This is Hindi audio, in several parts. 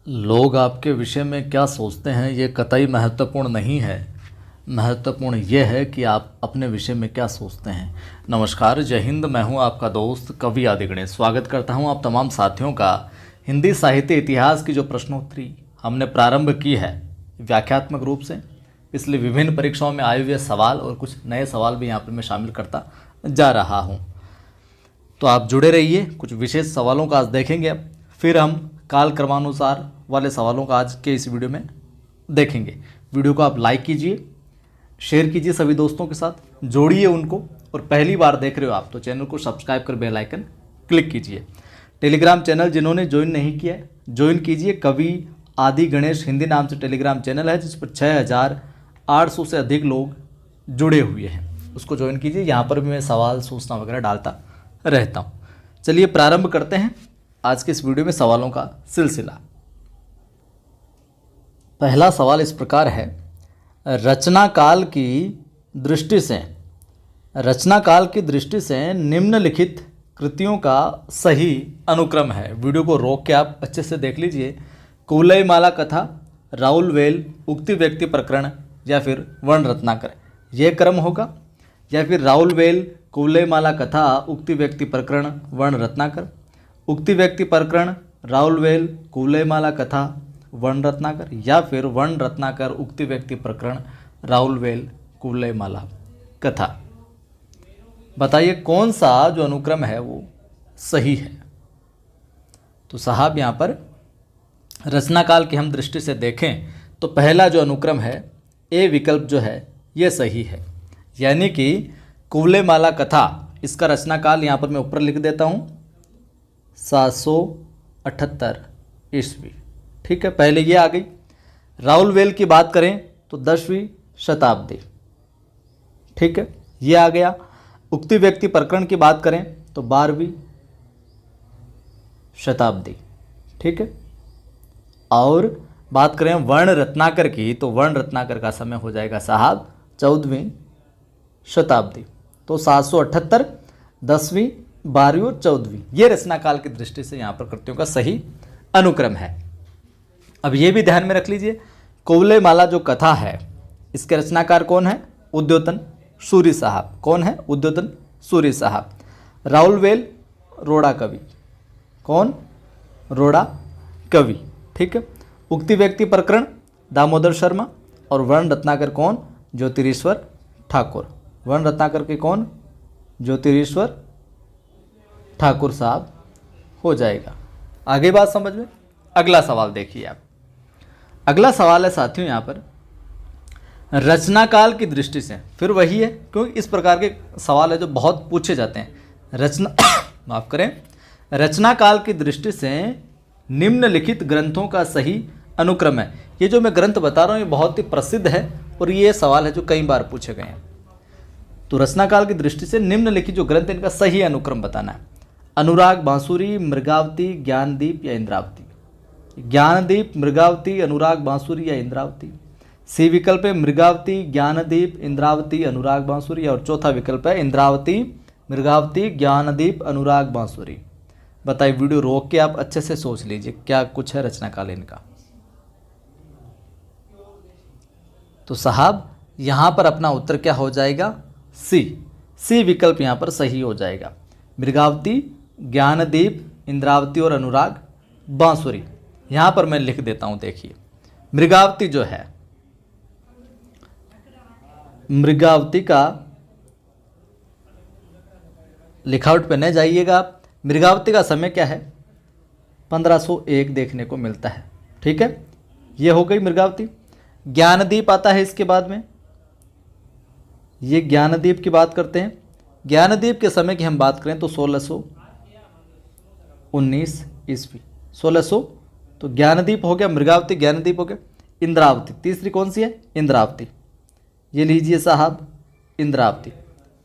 लोग आपके विषय में क्या सोचते हैं ये कतई महत्वपूर्ण नहीं है। महत्वपूर्ण ये है कि आप अपने विषय में क्या सोचते हैं। नमस्कार, जय हिंद। मैं हूं आपका दोस्त कवि आदि गणेश। स्वागत करता हूं आप तमाम साथियों का हिंदी साहित्य इतिहास की जो प्रश्नोत्तरी हमने प्रारंभ की है व्याख्यात्मक रूप से, इसलिए विभिन्न परीक्षाओं में आए हुए सवाल और कुछ नए सवाल भी यहाँ पर मैं शामिल करता जा रहा हूँ। तो आप जुड़े रहिए, कुछ विशेष सवालों का आज देखेंगे। फिर हम काल क्रमानुसार वाले सवालों का आज के इस वीडियो में देखेंगे। वीडियो को आप लाइक कीजिए, शेयर कीजिए सभी दोस्तों के साथ, जोड़िए उनको, और पहली बार देख रहे हो आप तो चैनल को सब्सक्राइब कर बेल आइकन क्लिक कीजिए। टेलीग्राम चैनल जिन्होंने ज्वाइन नहीं किया है ज्वाइन कीजिए। कवि आदि गणेश हिंदी नाम से टेलीग्राम चैनल है जिस पर 6800 से अधिक लोग जुड़े हुए हैं, उसको ज्वाइन कीजिए। यहाँ पर भी मैं सवाल सूचना वगैरह डालता रहता हूँ। चलिए प्रारंभ करते हैं आज के इस वीडियो में सवालों का सिलसिला। पहला सवाल इस प्रकार है, रचना काल की दृष्टि से निम्नलिखित कृतियों का सही अनुक्रम है। वीडियो को रोक के आप अच्छे से देख लीजिए। कुवलयमाला कथा, राहुल वेल, उक्ति व्यक्ति प्रकरण या फिर वर्ण रत्नाकर, ये क्रम होगा। या फिर राहुल वेल, कुवलयमाला कथा, उक्ति व्यक्ति प्रकरण, वर्ण रत्नाकर, उक्ति व्यक्ति प्रकरण, राहुल वेल, कुवलयमाला कथा, वर्ण रत्नाकर, या फिर वर्ण रत्नाकर, उक्ति व्यक्ति प्रकरण, राहुल वेल, कुवलयमाला कथा। बताइए कौन सा जो अनुक्रम है वो सही है। तो साहब यहाँ पर रचना काल की हम दृष्टि से देखें तो पहला जो अनुक्रम है ए विकल्प जो है ये सही है, यानी कि कुवलयमाला कथा, इसका रचना काल यहाँ पर मैं ऊपर लिख देता हूँ 778 ईस्वी। ठीक है, पहले ये आ गई। राहुल वेल की बात करें तो 10वीं शताब्दी। ठीक है, ये आ गया। उक्ति व्यक्ति प्रकरण की बात करें तो 12वीं शताब्दी। ठीक है, और बात करें वर्ण रत्नाकर की तो वर्ण रत्नाकर का समय हो जाएगा साहब 14वीं शताब्दी। तो 778, 10वीं, 12वीं और 14वीं, ये रचना काल की दृष्टि से यहाँ पर कृतियों का सही अनुक्रम है। अब ये भी ध्यान में रख लीजिए, कुवलयमाला जो कथा है इसके रचनाकार कौन है? उद्योतन सूरी साहब। कौन है? उद्योतन सूरी साहब। राहुल वेल रोड़ा कवि। कौन? रोड़ा कवि। ठीक है। उक्ति व्यक्ति प्रकरण दामोदर शर्मा, और वर्ण रत्नाकर कौन? ज्योतिरीश्वर ठाकुर। वर्ण रत्नाकर के कौन? ज्योतिरीश्वर ठाकुर साहब हो जाएगा। आगे बात समझ में। अगला सवाल देखिए आप। अगला सवाल है साथियों यहाँ पर रचना काल की दृष्टि से, फिर वही है क्योंकि इस प्रकार के सवाल है जो बहुत पूछे जाते हैं। रचना माफ करें, रचना काल की दृष्टि से निम्नलिखित ग्रंथों का सही अनुक्रम है। ये जो मैं ग्रंथ बता रहा हूँ ये बहुत ही प्रसिद्ध है और ये सवाल है जो कई बार पूछे गए हैं। तो रचना काल की दृष्टि से निम्नलिखित जो ग्रंथ इनका सही अनुक्रम बताना है। अनुराग बांसुरी, मृगावती, ज्ञानदीप या इंद्रावती। ज्ञानदीप, मृगावती, अनुराग बांसुरी या इंद्रावती। सी विकल्प है मृगावती, ज्ञानदीप, इंद्रावती, अनुराग बांसुरी, और चौथा विकल्प है इंद्रावती, मृगावती, ज्ञानदीप, अनुराग बांसुरी। बताइए, वीडियो रोक के आप अच्छे से सोच लीजिए क्या कुछ है रचना काल इनका। तो साहब यहाँ पर अपना उत्तर क्या हो जाएगा? सी विकल्प यहाँ पर सही हो जाएगा। मृगावती, ज्ञानदीप, इंद्रावती और अनुराग बांसुरी। यहाँ पर मैं लिख देता हूँ, देखिए मृगावती जो है, मृगावती का लिखावट पे न जाइएगा आप। मृगावती का समय क्या है? 1501 देखने को मिलता है। ठीक है, ये हो गई मृगावती। ज्ञानदीप आता है इसके बाद में, ये ज्ञानदीप की बात करते हैं। ज्ञानदीप के समय की हम बात करें तो 1619 ईस्वी। 1600, तो ज्ञानदीप हो गया, मृगावती, ज्ञानदीप हो गया। इंद्रावती तीसरी कौन सी है? इंद्रावती। ये लीजिए साहब इंद्रावती।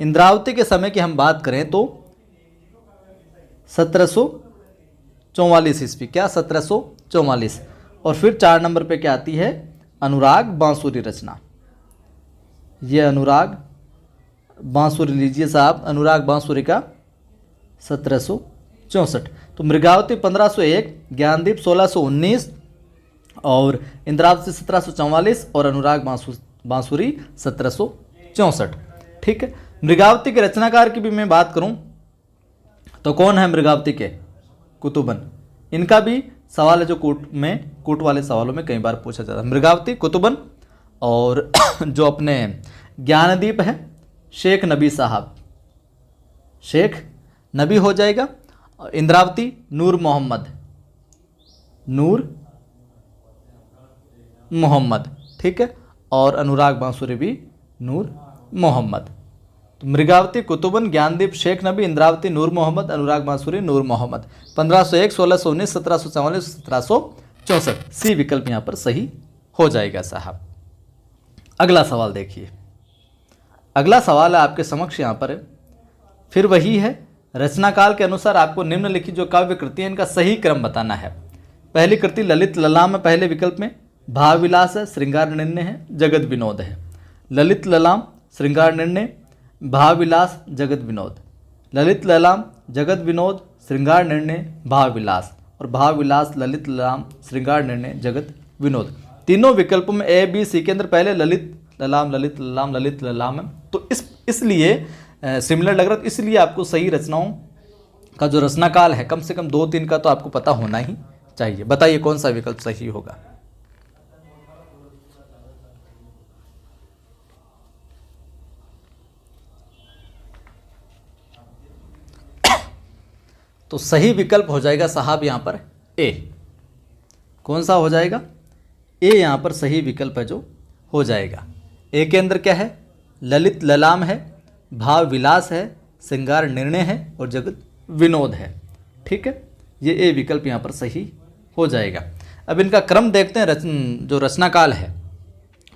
इंद्रावती के समय की हम बात करें तो 1744 ईस्वी। क्या? 1744। और फिर 4 नंबर पे क्या आती है? अनुराग बांसुरी रचना। ये अनुराग बांसुरी लीजिए साहब, अनुराग बांसुरी का 1764। तो मृगावती 1501, ज्ञानदीप 1619 और इंद्रावती 1744 और अनुराग बांसुरी 1764। ठीक है। मृगावती के रचनाकार की भी मैं बात करूं तो कौन है मृगावती के? कुतुबन। इनका भी सवाल है जो कूट वाले सवालों में कई बार पूछा जाता है। मृगावती, कुतुबन, और जो अपने ज्ञानदीप है शेख नबी साहब, शेख नबी हो जाएगा। इंद्रावती नूर मोहम्मद, ठीक है। और अनुराग बांसुरी भी नूर मोहम्मद। तो मृगावती, कुतुबन, ज्ञानदीप, शेख नबी, इंद्रावती, नूर मोहम्मद, अनुराग बांसुरी, नूर मोहम्मद। 1501, 1619, 1744, 1764। सी विकल्प यहाँ पर सही हो जाएगा साहब। अगला सवाल देखिए। अगला सवाल है आपके समक्ष यहाँ पर है, फिर वही है। रचनाकाल के अनुसार आपको निम्नलिखित जो काव्य कृति है इनका सही क्रम बताना है। पहली कृति ललित ललाम है, पहले विकल्प में। भाव विलास है, श्रृंगार निर्णय है, जगत विनोद है। ललित ललाम, श्रृंगार निर्णय, भाव विलास, जगत विनोद। ललित ललाम, जगत विनोद, श्रृंगार निर्णय, भाव विलास। और भाव विलास, ललित ललाम, श्रृंगार निर्णय, जगत विनोद। तीनों विकल्पों में ए बी सी के अंदर पहले ललित ललाम ललित ललाम ललित ललाम है, तो इसलिए सिमिलर लग रहा है, इसलिए आपको सही रचनाओं का जो रचनाकाल है कम से कम 2-3 का तो आपको पता होना ही चाहिए। बताइए कौन सा विकल्प सही होगा? तो सही विकल्प हो जाएगा साहब यहाँ पर ए। कौन सा हो जाएगा? ए यहाँ पर सही विकल्प है जो हो जाएगा। ए के अंदर क्या है? ललित ललाम है, भाव विलास है, श्रृंगार निर्णय है और जगत विनोद है। ठीक है, ये ए विकल्प यहाँ पर सही हो जाएगा। अब इनका क्रम देखते हैं। जो रचनाकाल है,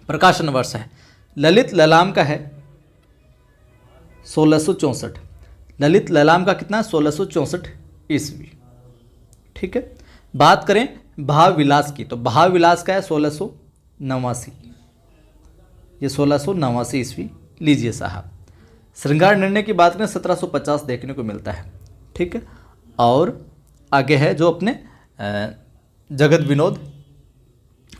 प्रकाशन वर्ष है, ललित ललाम का है 1664। ललित ललाम का कितना? 1664 ईस्वी। ठीक है। बात करें भाव विलास की, तो भाव विलास का है 1689। ये 1689 ईस्वी लीजिए साहब। श्रृंगार निर्णय की बात करें 1750 देखने को मिलता है। ठीक है। और आगे है जो अपने जगत विनोद,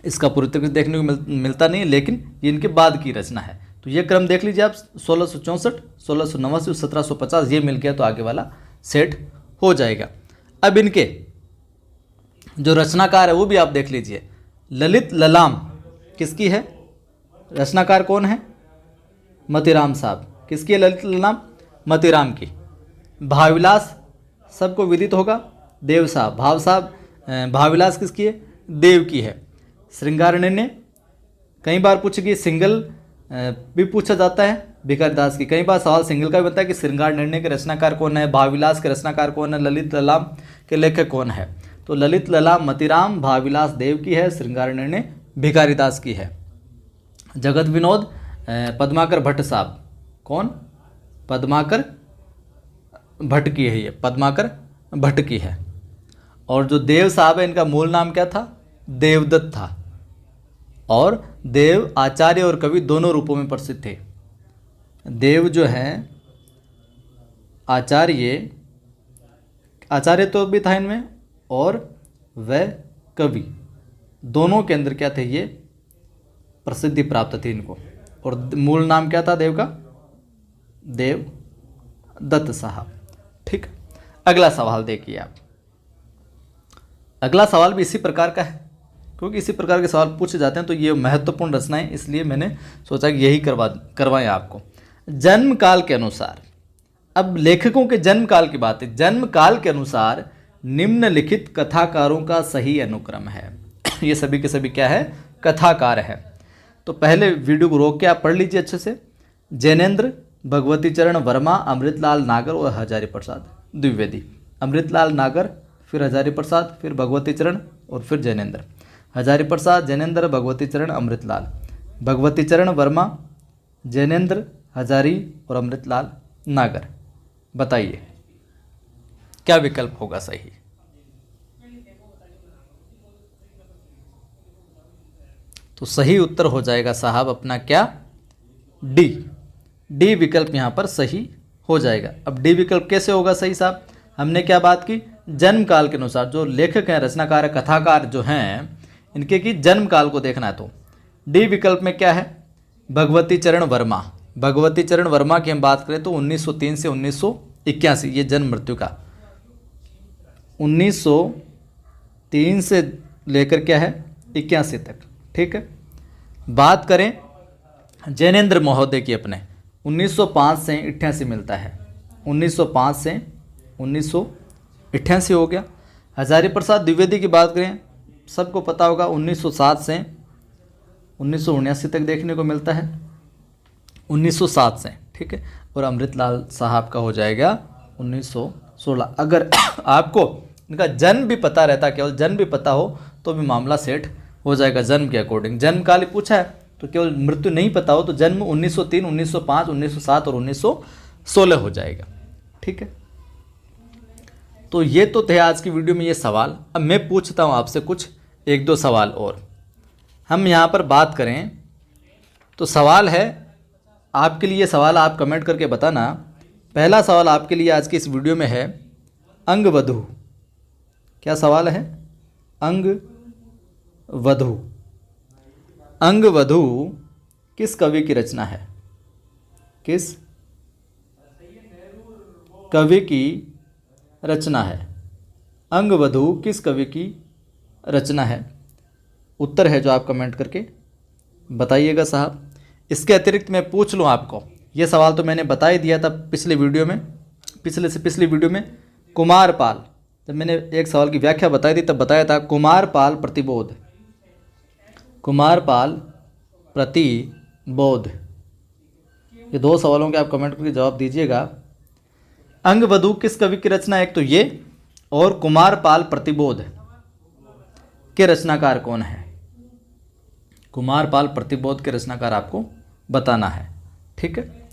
इसका पूरी तरीके से देखने को मिलता नहीं है, लेकिन ये इनके बाद की रचना है। तो ये क्रम देख लीजिए आप, 1664, 1689, 1750, ये मिल गया तो आगे वाला सेट हो जाएगा। अब इनके जो रचनाकार है वो भी आप देख लीजिए। ललित ललाम किसकी है? रचनाकार कौन है? मतीराम साहब। किसकी है ललित ललाम? मतीराम की। भावविलास सबको विदित होगा, देव साहब। भावविलास किसकी है? देव की है। श्रृंगार निर्णय कई बार पूछ गई, सिंगल भी पूछा जाता है भिखारीदास की। कई बार सवाल सिंगल का भी बनता है कि श्रृंगार निर्णय के रचनाकार कौन है, भावविलास के रचनाकार कौन है, ललित ललाम के लेखक कौन है। तो ललित ललाम मतीराम, भावविलास देव की है, श्रृंगार निर्णय भिखारीदास की है। जगत विनोद पद्माकर भट्ट साहब। कौन? पद्माकर भट्ट की है, ये पद्माकर भट्ट की है। और जो देव साहब है इनका मूल नाम क्या था? देवदत्त था। और देव आचार्य और कवि दोनों रूपों में प्रसिद्ध थे। देव जो है आचार्य तो भी था इनमें, और वह कवि, दोनों के अंदर क्या थे? ये प्रसिद्धि प्राप्त थी इनको। और मूल नाम क्या था देव का? देवदत्त साहब। ठीक। अगला सवाल देखिए आप। अगला सवाल भी इसी प्रकार का है, क्योंकि इसी प्रकार के सवाल पूछे जाते हैं तो ये महत्वपूर्ण रचनाएं, इसलिए मैंने सोचा कि यही करवाएं आपको। जन्म काल के अनुसार, अब लेखकों के जन्म काल की बात है। जन्म काल के अनुसार निम्नलिखित कथाकारों का सही अनुक्रम है। ये सभी के सभी क्या है? कथाकार है। तो पहले वीडियो को रोक के आप पढ़ लीजिए अच्छे से। जैनेन्द्र, भगवती चरण वर्मा, अमृतलाल नागर और हजारी प्रसाद द्विवेदी। अमृतलाल नागर, फिर हजारी प्रसाद, फिर भगवती चरण और फिर जैनेन्द्र। हजारी प्रसाद, जैनेन्द्र, भगवती चरण, अमृतलाल। भगवती चरण वर्मा, जैनेन्द्र, हजारी और अमृतलाल नागर। बताइए क्या विकल्प होगा सही? तो सही उत्तर हो जाएगा साहब अपना क्या? डी। डी विकल्प यहाँ पर सही हो जाएगा। अब डी विकल्प कैसे होगा सही साहब? हमने क्या बात की? जन्म काल के अनुसार जो लेखक हैं, रचनाकार, कथाकार जो हैं, इनके की जन्म काल को देखना है तो डी विकल्प में क्या है, भगवती चरण वर्मा। भगवती चरण वर्मा की हम बात करें तो 1903 से 1981 ये जन्म मृत्यु का, 1903 से लेकर क्या है 81 तक, ठीक है। बात करें जैनेन्द्र महोदय की, अपने 1905 से 88 मिलता है, 1905 से 1988 हो गया। हजारी प्रसाद द्विवेदी की बात करें, सबको पता होगा 1907 से 1979 तक देखने को मिलता है, 1907 से, ठीक है। और अमृतलाल साहब का हो जाएगा 1916। अगर आपको इनका जन्म भी पता रहता, केवल जन्म भी पता हो तो भी मामला सेट हो जाएगा जन्म के अकॉर्डिंग। जन्म काल ही पूछा है तो केवल मृत्यु नहीं पता हो तो जन्म 1903, 1905, 1907 और 1916 हो जाएगा, ठीक है। तो ये तो थे आज की वीडियो में ये सवाल। अब मैं पूछता हूँ आपसे कुछ 1-2 सवाल और। हम यहाँ पर बात करें तो सवाल है आपके लिए, सवाल आप कमेंट करके बताना। पहला सवाल आपके लिए आज की इस वीडियो में है अंगवधू। क्या सवाल है, अंगवधू। अंगवधू किस कवि की रचना है, किस कवि की रचना है, अंगवधू किस कवि की रचना है। उत्तर है जो आप कमेंट करके बताइएगा साहब। इसके अतिरिक्त मैं पूछ लूँ आपको, ये सवाल तो मैंने बता ही दिया था पिछले वीडियो में, पिछली वीडियो में कुमारपाल, जब मैंने एक सवाल की व्याख्या बताई थी तब बताया था कुमारपाल प्रतिबोध, कुमारपाल प्रतिबोध। ये 2 सवालों के आप कमेंट करके जवाब दीजिएगा। अंगवधू किस कवि की रचना है, एक तो ये, और कुमारपाल प्रतिबोध के रचनाकार कौन है। कुमारपाल प्रतिबोध के रचनाकार आपको बताना है, ठीक है।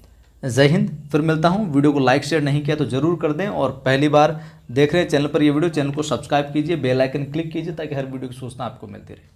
जय हिंद। फिर मिलता हूँ। वीडियो को लाइक शेयर नहीं किया तो जरूर कर दें, और पहली बार देख रहे हैं चैनल पर ये वीडियो, चैनल को सब्सक्राइब कीजिए, बेल आइकन क्लिक कीजिए ताकि हर वीडियो की सूचना आपको मिलती रहे।